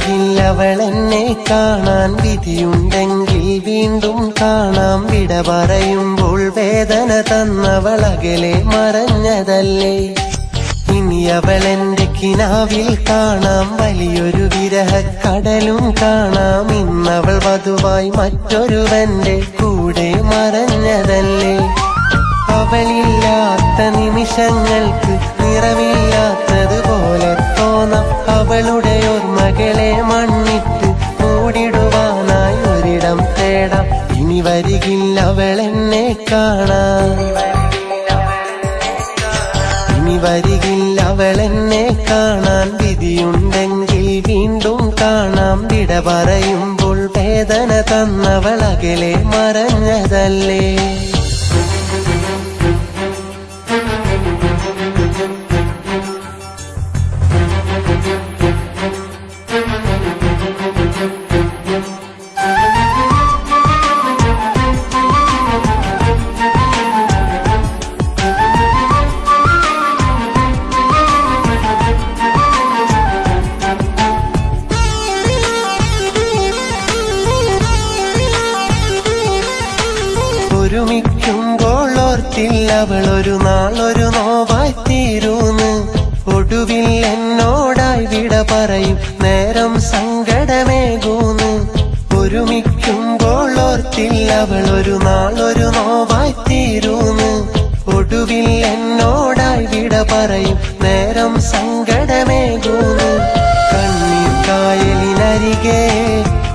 വരികില്ലവളെന്നെ കാണാൻ വിധിയുണ്ടെങ്കിൽ വീണ്ടും കാണാം വിട പറയുമ്പോൾ വേദന തന്നവളകലെ മറഞ്ഞതല്ലേ ഇനി അവളെന്റെ കിനാവിൽ കാണാം വലിയൊരു വിരഹക്കടലും കാണാം ഇന്നവൾ വധുവായി മറ്റൊരുവന്റെ കൂടെ മറഞ്ഞതല്ലേ അവളില്ലാത്ത നിമിഷങ്ങൾക്ക് നിറമില്ലാത്തതുപോലെ തോന്നാം അവളുടെ ഓർമ്മകളെ മണ്ണിട്ട് മൂടിടുവാനായി ഒരിടം തേടാം ഇനി വരികില്ല അവളെന്നെ കാണാൻ ഇനി വരികില്ല അവളെന്നെ കാണാൻ വിധിയുണ്ടെങ്കിൽ വീണ്ടും കാണാം വിട പറയുമ്പോൾ വേദന തന്നവളകലെ മറഞ്ഞതല്ലേ ഒരുമിക്കുമ്പോൾ ഓർത്തില്ല അവളൊരു നാളൊരു നോവായി തീരുന്ന് ഒടുവിൽ എന്നോടായി വിട പറയും നേരം സങ്കടമേകൂന്ന് ഒരുമിക്കുമ്പോൾ ഓർത്തില്ല അവളൊരു നാളൊരു നോവായി തീരുന്ന് ഒടുവിൽ എന്നോടായി വിട പറയും നേരം സങ്കടമേകൂന്ന് കണ്ണീർ കായലിനരികെ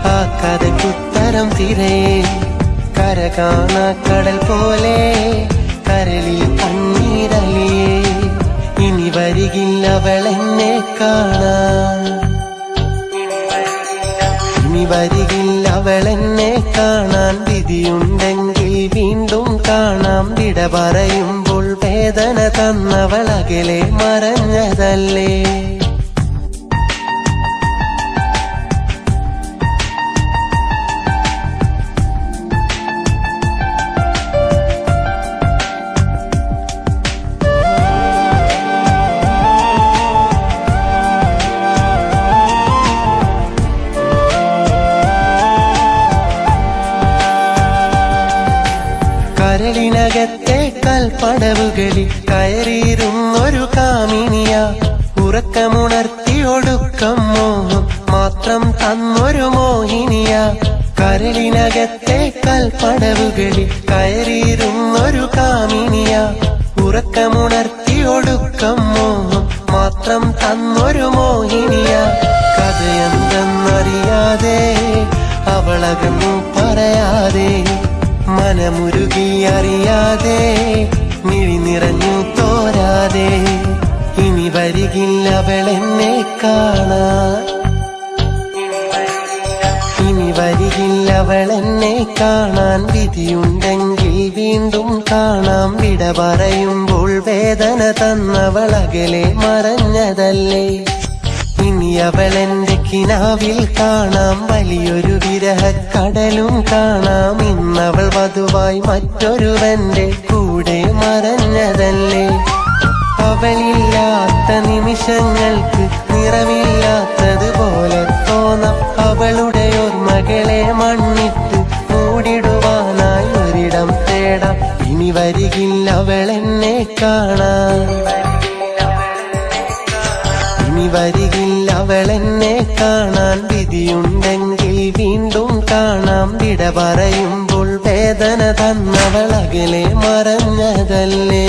ആ കഥയ്ക്കുത്തരം തിരയേ കര കാണാ കടൽ പോലെ കരളിൽ കണ്ണീരലിയേ ഇനി വരികില്ല അവളെന്നെ കാണാൻ ഇനി വരികില്ല അവളെന്നെ കാണാൻ വിധിയുണ്ടെങ്കിൽ വീണ്ടും കാണാം വിട പറയുമ്പോൾ വേദന തന്നവളകലെ മറഞ്ഞതല്ലേ കരളിനകത്തെ കൽപ്പടവുകളിൽ കയറിയിരുന്നൊരു കാമിനിയ ഉറക്കമുണർത്തി ഒടുക്കം മോഹം മാത്രം തന്നൊരു മോഹിനിയ കരളിനകത്തെ കൽപ്പടവുകളിൽ കയറിയിരുന്നൊരു കാമിനിയ ഉറക്കമുണർത്തി ഒടുക്കം മോഹം മാത്രം തന്നൊരു മോഹിനിയ കഥയെന്തെന്നറിയാതെ അവളകന്നു പറയാതെ മനമുരുകി അറിയാതെ മിഴി നിറഞ്ഞു തോരാതെ ഇനി വരികില്ല അവളെന്നെ കാണാൻ ഇനി വരികില്ല അവളെന്നെ കാണാൻ വിധിയുണ്ടെങ്കിൽ വീണ്ടും കാണാം വിട പറയുമ്പോൾ വേദന തന്നവളകലെ മറഞ്ഞതല്ലേ ഇനി അവളെന്റെ കിനാവിൽ കാണാം വലിയൊരു വിരഹക്കടലും കാണാം ഇന്നവൾ വധുവായി മറ്റൊരുവന്റെ കൂടെ മറഞ്ഞതല്ലേ അവളില്ലാത്ത നിമിഷങ്ങൾക്ക് നിറമില്ലാത്തതുപോലെ തോന്നാം അവളുടെ ഓർമ്മകളെ മണ്ണിട്ട് മൂടിടുവാനായി ഒരിടം തേടാം ഇനി വരികില്ല അവളെന്നെ കാണാൻ ഇനി വരികില്ല അവളെന്നെ കാണാൻ വിധിയുണ്ടെങ്കിൽ വീണ്ടും കാണാം വിട പറയുമ്പോൾ വേദന തന്നവളകലെ മറഞ്ഞതല്ലേ